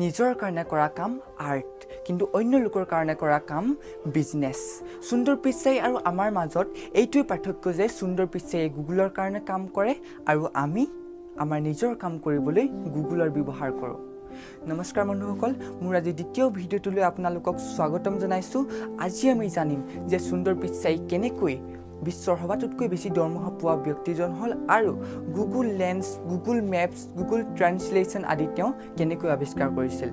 নিজৰ কাৰণে কৰা কাম আৰ্ট কিন্তু অন্য লোকৰ কাৰণে কৰা কাম বিজনেছ সুন্দৰ পিচাই আৰু আমাৰ মাজত এইটোই পাৰ্থক্য যে সুন্দৰ পিচাই গুগলৰ কাৰণে কাম কৰে আৰু আমি আমাৰ নিজৰ কাম কৰিবলৈ গুগলৰ ব্যৱহাৰ কৰোঁ নমস্কাৰ বন্ধুসকল মোৰ আজি দ্বিতীয় ভিডিঅ'টোলৈ আপোনালোকক স্বাগতম জনাইছো আজি আমি জানিম যে সুন্দৰ পিচাই কেনেকৈ বিশ্বৰ সবাতোতকৈ বেছি দৰমহা পোৱা ব্যক্তিজন হল আৰু Google lens Google maps Google translation আদি তেওঁ কেনেকৈ আৱিষ্কাৰ কৰিছিল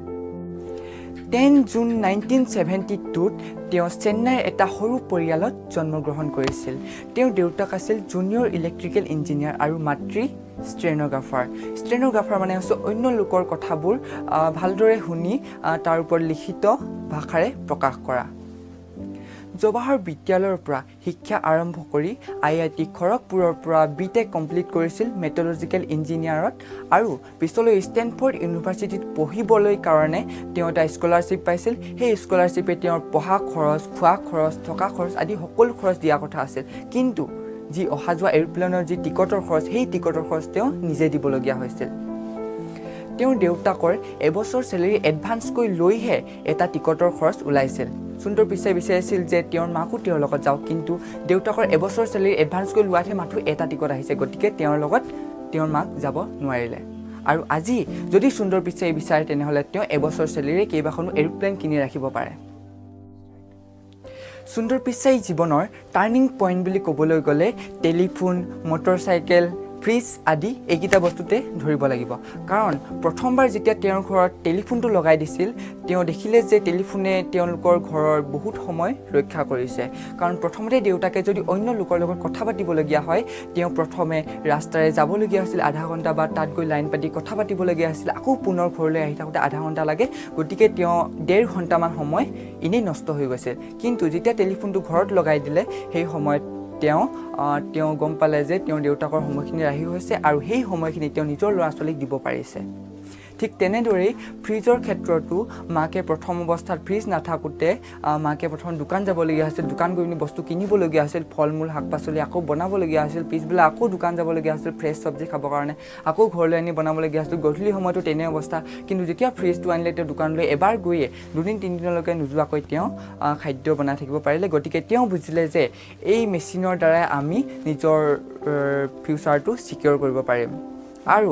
10 জুন 1972 তেওঁ চেন্নাইৰ এটা সৰু পৰিয়ালত জন্মগ্ৰহণ কৰিছিল তেওঁৰ দেউতাক আছিল জুনিয়ৰ ইলেক্ট্ৰিকেল ইঞ্জিনিয়াৰ আৰু মাতৃ ষ্টেনোগ্ৰাফাৰ মানে হৈছে অন্য লোকৰ কথাবোৰ ভালদৰে শুনি তাৰ ওপৰত লিখিত ভাষাৰে প্ৰকাশ কৰা জৱাহৰ বিদ্যালয়ৰ পৰা শিক্ষা আৰম্ভ কৰি IIT খড়গপুৰৰ পৰা বিটেক কমপ্লিট কৰিছিল মেটেৰিয়েলজিকেল ইঞ্জিনিয়াৰত আৰু পিছলৈ ষ্টেনফৰ্ড ইউনিভাৰ্চিটিত পঢ়িবলৈ কাৰণে তেওঁ এটা স্কলাৰশ্বিপ পাইছিল সেই স্কলাৰশ্বিপে তেওঁৰ পঢ়া খৰচ খোৱা খৰচ থকা খৰচ আদি সকলো খৰচ দিয়া কথা আছিল কিন্তু যি অহা যোৱা এৰোপ্লেনৰ যি টিকটৰ খৰচ সেই টিকটৰ খৰচ তেওঁ নিজে দিবলগীয়া হৈছিল তেওঁৰ দেউতাকৰ এবছৰ চেলেৰি এডভান্সকৈ লৈহে এটা টিকটৰ খৰচ ওলাইছিল সুন্দৰ পিচাই বিচাৰিছিল যে তেওঁৰ মাকো তেওঁৰ লগত যাওক কিন্তু দেউতাকৰ এবছৰ চেলেৰি এডভান্সকৈ লোৱাতহে মাথো এটা টিকট আহিছে গতিকে তেওঁৰ লগত তেওঁৰ মাক যাব নোৱাৰিলে আৰু আজি যদি সুন্দৰ পিচাই বিচাৰে তেনেহ'লে তেওঁ এবছৰ চেলেৰি কেইবাখনো এৰোপ্লেন কিনি ৰাখিব পাৰে সুন্দৰ পিচাই জীৱনৰ টাৰ্নিং পইণ্ট বুলি ক'বলৈ গ'লে টেলিফোন মটৰচাইকেল ফ্ৰিজ আদি এইকেইটা বস্তুতে ধৰিব লাগিব কাৰণ প্ৰথমবাৰ যেতিয়া তেওঁৰ ঘৰত টেলিফোনটো লগাই দিছিল তেওঁ দেখিলে যে টেলিফোনে তেওঁলোকৰ ঘৰৰ বহুত সময় ৰক্ষা কৰিছে কাৰণ প্ৰথমতে দেউতাকে যদি অন্য লোকৰ লগত কথা পাতিবলগীয়া হয় তেওঁ প্ৰথমে ৰাস্তাৰে যাবলগীয়া হৈছিল আধা ঘণ্টা বা তাত গৈ লাইন পাতি কথা পাতিবলগীয়া হৈছিল আকৌ পুনৰ ঘৰলৈ আহি থাকোঁতে আধা ঘণ্টা লাগে গতিকে তেওঁ 1.5 ঘণ্টামান সময় এনেই নষ্ট হৈ গৈছিল কিন্তু যেতিয়া টেলিফোনটো ঘৰত লগাই দিলে সেই সময়ত তেওঁ গম পালে যে তেওঁৰ দেউতাকৰ সময়খিনি ৰাহি হৈছে আৰু সেই সময়খিনি তেওঁ নিজৰ ল'ৰা ছোৱালীক দিব পাৰিছে ঠিক তেনেদৰেই ফ্ৰিজৰ ক্ষেত্ৰতো মাকে প্ৰথম অৱস্থাত ফ্ৰিজ নাথাকোঁতে মাকে প্ৰথম দোকান যাবলগীয়া হৈছিল দোকান গৈ বস্তু কিনিবলগীয়া হৈছিল ফল মূল শাক পাচলি আকৌ বনাবলগীয়া হৈছিল পিছবেলা আকৌ দোকান যাবলগীয়া হৈছিল ফ্ৰেছ চব্জি খাবৰ কাৰণে আকৌ ঘৰলৈ আনি বনাবলগীয়া হৈছিল গধূলি সময়তো তেনে অৱস্থা কিন্তু যেতিয়া ফ্ৰিজটো আনিলে তেওঁ দোকানলৈ এবাৰ গৈয়ে দুদিন তিনিদিনলৈকে নোযোৱাকৈ তেওঁ খাদ্য বনাই থাকিব পাৰিলে গতিকে তেওঁ বুজিলে যে এই মেচিনৰ দ্বাৰাই আমি নিজৰ ফিউচাৰটো চিকিউৰ কৰিব পাৰিম আৰু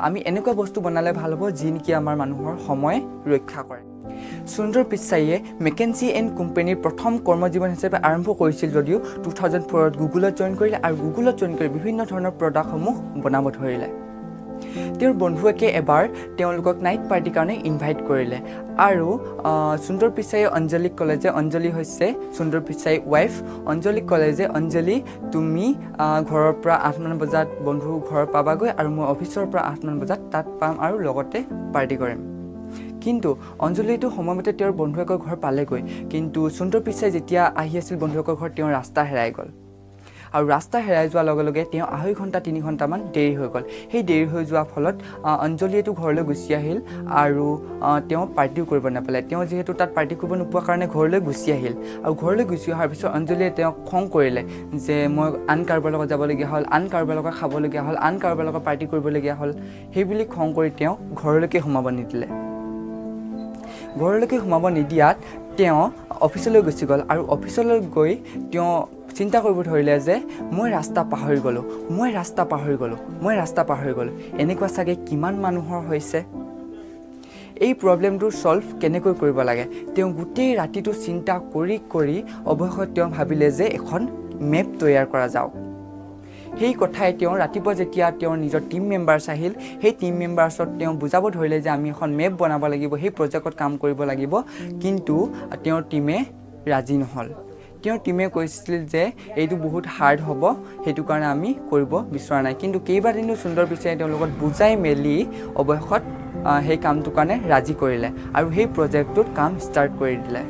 আমি এনেকুৱা বস্তু বনালে ভাল হ'ব যি নেকি আমাৰ মানুহৰ সময় ৰক্ষা কৰে সুন্দৰ পিচাইয়ে মেকেঞ্চি এণ্ড কোম্পানীৰ প্ৰথম কৰ্মজীৱন হিচাপে আৰম্ভ কৰিছিল যদিও 2004ত গুগলত জইন কৰিলে আৰু গুগলত জইন কৰি বিভিন্ন ধৰণৰ প্ৰডাক্টসমূহ বনাব ধৰিলে তেওঁৰ বন্ধুৱে এবাৰ তেওঁলোকক নাইট পাৰ্টিৰ কাৰণে ইনভাইট কৰিলে আৰু সুন্দৰ পিচাইয়ে অঞ্জলিক ক'লে যে অঞ্জলি হৈছে সুন্দৰ পিচাই ৱাইফ অঞ্জলিক ক'লে যে অঞ্জলি তুমি ঘৰৰ পৰা 8 মান বজাত বন্ধু ঘৰ পাবাগৈ আৰু মই অফিচৰ পৰা 8 মান বজাত তাত পাম আৰু লগতে পাৰ্টি কৰিম কিন্তু অঞ্জলিটো সময়মতে তেওঁৰ বন্ধুৱেকৰ ঘৰ পালেগৈ কিন্তু সুন্দৰ পিচাই যেতিয়া আহি আছিল বন্ধুৱেকৰ ঘৰ তেওঁ ৰাস্তা হেৰাই গ'ল আৰু ৰাস্তা হেৰাই যোৱাৰ লগে লগে তেওঁ 2.5 ঘণ্টা 3 ঘণ্টামান দেৰি হৈ গ'ল সেই দেৰি হৈ যোৱাৰ ফলত অঞ্জলিয়েটো ঘৰলৈ গুচি আহিল আৰু তেওঁ পাৰ্টিও কৰিব নাপালে তেওঁ যিহেতু তাত পাৰ্টি কৰিব নোপোৱাৰ কাৰণে ঘৰলৈ গুচি আহিল আৰু ঘৰলৈ গুচি অহাৰ পিছত অঞ্জলিয়ে তেওঁক খং কৰিলে যে মই আন কাৰোবাৰ লগত যাবলগীয়া হ'ল আন কাৰোবাৰ লগত খাবলগীয়া হ'ল আন কাৰোবাৰ লগত পাৰ্টি কৰিবলগীয়া হ'ল সেইবুলি খং কৰি তেওঁ ঘৰলৈকে সোমাব নিদিলে ঘৰলৈকে সোমাব নিদিয়াত তেওঁ অফিচলৈ গুচি গ'ল আৰু অফিচলৈ গৈ তেওঁ চিন্তা কৰিব ধৰিলে যে মই ৰাস্তা পাহৰি গ'লোঁ এনেকুৱা চাগে কিমান মানুহৰ হৈছে এই প্ৰব্লেমটো সলভ কেনেকৈ কৰিব লাগে তেওঁ গোটেই ৰাতিটো চিন্তা কৰি অৱশেষত তেওঁ ভাবিলে যে এখন মেপ তৈয়াৰ কৰা যাওক সেই কথাই তেওঁ ৰাতিপুৱা যেতিয়া তেওঁৰ নিজৰ টিম মেম্বাৰ্ছ আহিল সেই টিম মেম্বাৰ্ছক তেওঁ বুজাব ধৰিলে যে আমি এখন মেপ বনাব লাগিব সেই প্ৰজেক্টত কাম কৰিব লাগিব কিন্তু তেওঁৰ টিমে ৰাজি নহ'ল তেওঁৰ টিমে কৈছিল যে এইটো বহুত হাৰ্ড হ'ব সেইটো কাৰণে আমি কৰিব বিচৰা নাই কিন্তু কেইবাদিনো সুন্দৰ পিচাই তেওঁলোকক বুজাই মেলি অৱশেষত সেই কামটোৰ কাৰণে ৰাজি কৰিলে আৰু সেই প্ৰজেক্টটোত কাম ষ্টাৰ্ট কৰি দিলে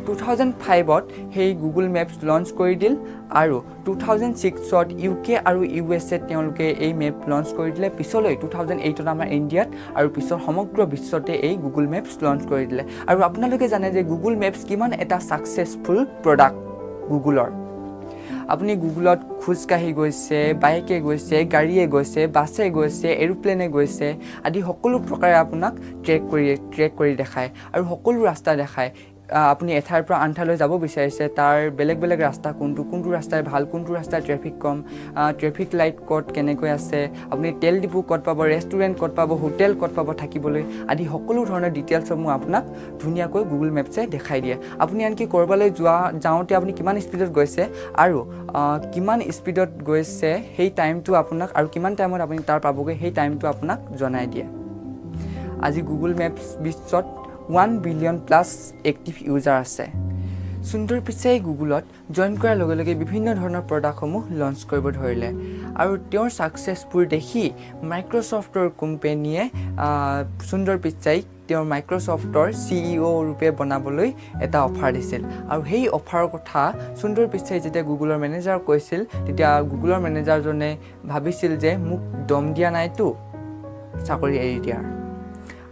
2005ত সেই গুগল মেপছ লঞ্চ কৰি দিল আৰু 2006ত UK আৰু USA তেওঁলোকে এই মেপ লঞ্চ কৰি দিলে পিছলৈ 2008ত আমাৰ ইণ্ডিয়াত আৰু পিছৰ সমগ্ৰ বিশ্বতে এই গুগল মেপছ লঞ্চ কৰি দিলে আৰু আপোনালোকে জানে যে গুগল মেপছ কিমান এটা সাকসেসফুল প্ৰডাক্ট গুগলৰ আপুনি গুগলত খোজকাঢ়ি গৈছে, বাইকে গৈছে, গাড়ীয়ে গৈছে, বাছে গৈছে, এৰোপ্লেনে গৈছে আদি সকলো প্ৰকাৰে আপোনাক ট্ৰেক কৰি দেখায় আৰু সকলো ৰাস্তা দেখায়। আপুনি এঠাইৰ পৰা আন ঠাইলৈ যাব বিচাৰিছে, তাৰ বেলেগ বেলেগ ৰাস্তা কোনটো ৰাস্তাই ভাল, কোনটো ৰাস্তাৰ ট্ৰেফিক কম, ট্ৰেফিক লাইট ক'ত কেনেকৈ আছে, আপুনি তেল ডিপু ক'ত পাব, ৰেষ্টুৰেণ্ট ক'ত পাব, হোটেল ক'ত পাব থাকিবলৈ আদি সকলো ধৰণৰ ডিটেইলছসমূহ আপোনাক ধুনীয়াকৈ গুগল মেপছে দেখাই দিয়ে। আপুনি আনকি ক'ৰবালৈ যাওঁতে আপুনি কিমান স্পীডত গৈছে আৰু কিমান স্পীডত গৈছে সেই টাইমটো আপোনাক আৰু কিমান টাইমত আপুনি তাৰ পাবগৈ সেই টাইমটো আপোনাক জনাই দিয়ে। আজি গুগল মেপছ বিশ্বত 1 বিলিয়ন প্লাছ এক্টিভ ইউজাৰ আছে। সুন্দৰ পিচাই গুগলত জইন কৰাৰ লগে লগে বিভিন্ন ধৰণৰ প্ৰডাক্টসমূহ লঞ্চ কৰিব ধৰিলে আৰু তেওঁৰ ছাকচেছবোৰ দেখি মাইক্ৰ'ছফ্টৰ কোম্পেনীয়ে সুন্দৰ পিচাইক তেওঁৰ মাইক্ৰ'ছফ্টৰ CEO ৰূপে বনাবলৈ এটা অফাৰ দিছিল আৰু সেই অফাৰৰ কথা সুন্দৰ পিচাই যেতিয়া গুগলৰ মেনেজাৰক কৈছিল তেতিয়া গুগলৰ মেনেজাৰজনে ভাবিছিল যে মোক দম দিয়া নাইতো চাকৰি এৰি দিয়াৰ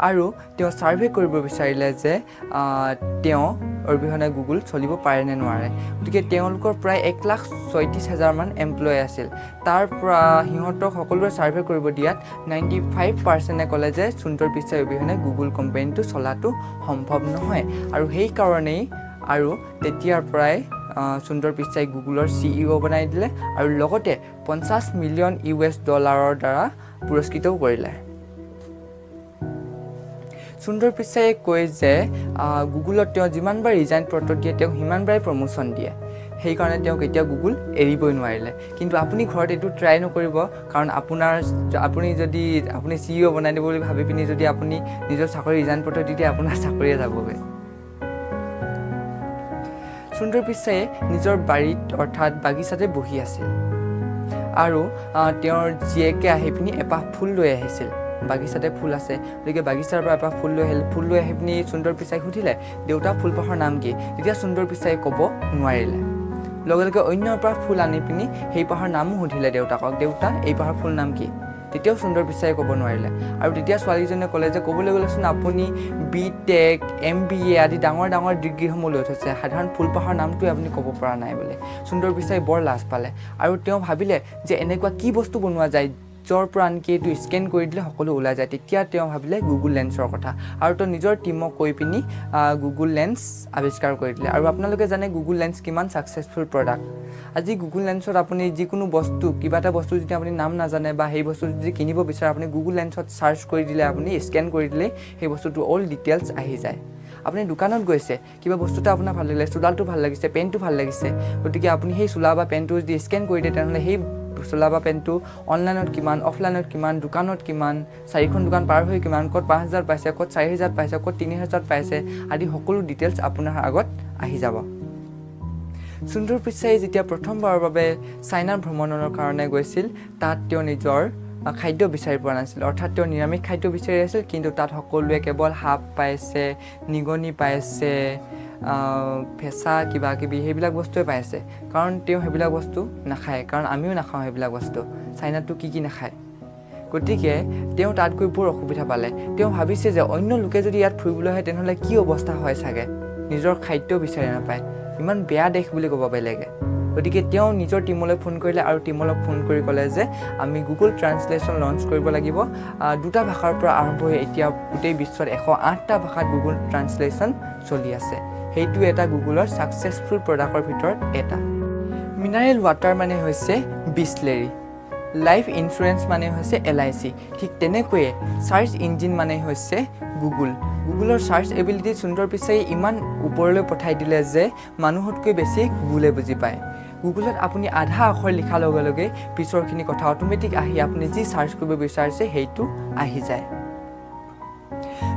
আৰু তেওঁ ছাৰ্ভে কৰিব বিচাৰিলে যে তেওঁ অবিহনে গুগল চলিব পাৰে নে নোৱাৰে। গতিকে তেওঁলোকৰ প্ৰায় 1,36,000 মান এমপ্লয় আছিল। তাৰ পৰা সিহঁতক সকলোৰে ছাৰ্ভে কৰিব দিয়াত 95% ক'লে যে সুন্দৰ পিচাই অবিহনে গুগল কোম্পানীটো চলাটো সম্ভৱ নহয় আৰু সেইকাৰণেই আৰু তেতিয়াৰ পৰাই সুন্দৰ পিচাই গুগলৰ CEO বনাই দিলে আৰু লগতে $50 মিলিয়ন দ্বাৰা পুৰস্কৃতও কৰিলে। সুন্দৰ পিচাইয়ে কয় যে গুগলত তেওঁ যিমানবাৰ ৰিজাইন পত্ৰ দিয়ে তেওঁক সিমানবাৰেই প্ৰমোশ্যন দিয়ে, সেইকাৰণে তেওঁ কেতিয়াও গুগল এৰিবই নোৱাৰিলে। কিন্তু আপুনি ঘৰত এইটো ট্ৰাই নকৰিব, কাৰণ আপুনি CEO বনাই দিব বুলি ভাবি পিনি যদি আপুনি নিজৰ চাকৰি ৰিজাইন পত্ৰ দি দিয়ে আপোনাৰ চাকৰিয়ে যাবগৈ। সুন্দৰ পিচাইয়ে নিজৰ বাৰীত অৰ্থাৎ বাগিচাতে বহি আছিল আৰু তেওঁৰ জীয়েকে আহি পিনি এপাহ ফুল লৈ আহিছিল। বাগিচাতে ফুল আছে, গতিকে বাগিচাৰ পৰা এপাহ ফুল লৈ আহি পিনি সুন্দৰ পিচাইক সুধিলে দেউতা ফুলপাহৰ নাম কি? তেতিয়া সুন্দৰ পিচাই ক'ব নোৱাৰিলে। লগে লগে অন্য এপাহ ফুল আনি পিনি সেই পাহৰ নামো সুধিলে দেউতাকক, দেউতা এই পাহৰ ফুল নাম কি? তেতিয়াও সুন্দৰ পিচাই ক'ব নোৱাৰিলে আৰু তেতিয়া ছোৱালীজনীয়ে ক'লে যে ক'বলৈ গ'লেচোন আপুনি BTech MBA আদি ডাঙৰ ডাঙৰ ডিগ্ৰীসমূহ লৈ থৈছে, সাধাৰণ ফুলপাহৰ নামটোৱে আপুনি ক'ব পৰা নাই বুলি। সুন্দৰ পিচাই বৰ লাজ পালে আৰু তেওঁ ভাবিলে যে এনেকুৱা কি বস্তু বনোৱা যায় য'ৰ পৰা আনকি এইটো স্কেন কৰি দিলে সকলো ওলাই যায়। তেতিয়া তেওঁ ভাবিলে গুগল লেন্সৰ কথা আৰু তেওঁ নিজৰ টীমক কৈ পিনি গুগল লেন্স আৱিষ্কাৰ কৰি দিলে। আৰু আপোনালোকে জানে গুগল লেন্স কিমান ছাকচেছফুল প্ৰডাক্ট। আজি গুগল লেন্সত আপুনি যিকোনো বস্তু, কিবা এটা বস্তু যদি আপুনি নাম নাজানে বা সেই বস্তু যদি কিনিব বিচাৰে আপুনি গুগল লেন্সত চাৰ্চ কৰি দিলে, আপুনি স্কেন কৰি দিলে সেই বস্তুটো অল ডিটেইলছ আহি যায়। আপুনি দোকানত গৈছে, কিবা বস্তু এটা আপোনাৰ ভাল লাগিলে, চোলাটো ভাল লাগিছে, পেণ্টটো ভাল লাগিছে, গতিকে আপুনি সেই চোলা বা পেণ্টটো যদি স্কেন কৰি দিয়ে তেনেহ'লে সেই চোলা বা পেণ্টটো অনলাইনত কিমান, অফলাইনত কিমান, দোকানত কিমান, 4খন দোকান পাৰ হৈ কিমান, ক'ত 5,000 পাইছে, ক'ত 4,000 পাইছে, ক'ত 3,000 পাইছে আদি সকলো ডিটেইলছ আপোনাৰ আগত আহি যাব। সুন্দৰ পিচাই যেতিয়া প্ৰথমবাৰৰ বাবে চাইনা ভ্ৰমণৰ কাৰণে গৈছিল তাত তেওঁ নিজৰ খাদ্য বিচাৰি পোৱা নাছিল, অৰ্থাৎ তেওঁ নিৰামিষ খাদ্য বিচাৰি আছিল, কিন্তু তাত সকলোৱে কেৱল সাপ পাইছে, নিগনি পাইছে, ফেঁচা কিবা কিবি সেইবিলাক বস্তুৱে পাইছে, কাৰণ তেওঁ সেইবিলাক বস্তু নাখায়, কাৰণ আমিও নাখাওঁ সেইবিলাক বস্তু। চাইনাটো কি নাখায়, গতিকে তেওঁ তাত গৈ বৰ অসুবিধা পালে। তেওঁ ভাবিছে যে অন্য লোকে যদি ইয়াত ফুৰিবলৈ আহে তেনেহ'লে কি অৱস্থা হয় চাগে, নিজৰ খাদ্য বিচাৰি নাপায়, ইমান বেয়া দেশ বুলি ক'ব বেলেগে। গতিকে তেওঁ নিজৰ টীমলৈ ফোন কৰিলে আৰু টীমলৈ ফোন কৰি ক'লে যে আমি গুগল ট্ৰান্সলেশ্যন লঞ্চ কৰিব লাগিব। 2টা ভাষাৰ পৰা আৰম্ভ হৈ এতিয়া গোটেই বিশ্বত 108টা ভাষাত গুগল ট্ৰান্সলেশ্যন চলি আছে। সেইটো এটা গুগলৰ ছাকচেছফুল প্ৰডাক্টৰ ভিতৰত এটা। মিনাৰেল ৱাটাৰ মানে হৈছে বিছলেৰি, লাইফ ইঞ্চুৰেঞ্চ মানে হৈছে LIC। ঠিক তেনেকৈয়ে চাৰ্চ ইঞ্জিন মানে হৈছে গুগল। গুগলৰ চাৰ্চ এবিলিটি সুন্দৰ পিচাই ইমান ওপৰলৈ পঠাই দিলে যে মানুহতকৈ বেছি গুগলে বুজি পায়। গুগলত আপুনি আধা আখৰ লিখাৰ লগে লগে পিছৰখিনি কথা অট'মেটিক আহি আপুনি যি চাৰ্চ কৰিব বিচাৰিছে সেইটো আহি যায়।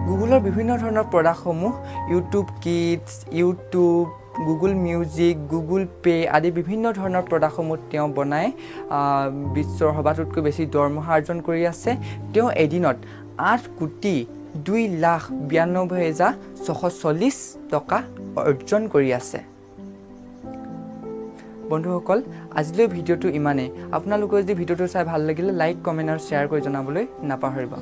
গুগলৰ বিভিন্ন ধৰণৰ প্ৰডাক্টসমূহ YouTube Kids, YouTube, Google Music, Google Pay' আদি বিভিন্ন ধৰণৰ প্ৰডাক্টসমূহ তেওঁ বনাই বিশ্বৰ সবাতোতকৈ বেছি দৰমহা অৰ্জন কৰি আছে। তেওঁ এদিনত 8,92,92,640 টকা অৰ্জন কৰি আছে। বন্ধুসকল, আজিলৈ ভিডিঅ'টো ইমানেই। আপোনালোকে যদি ভিডিঅ'টো চাই ভাল লাগিলে লাইক, কমেণ্ট আৰু শ্বেয়াৰ কৰি জনাবলৈ নাপাহৰিব।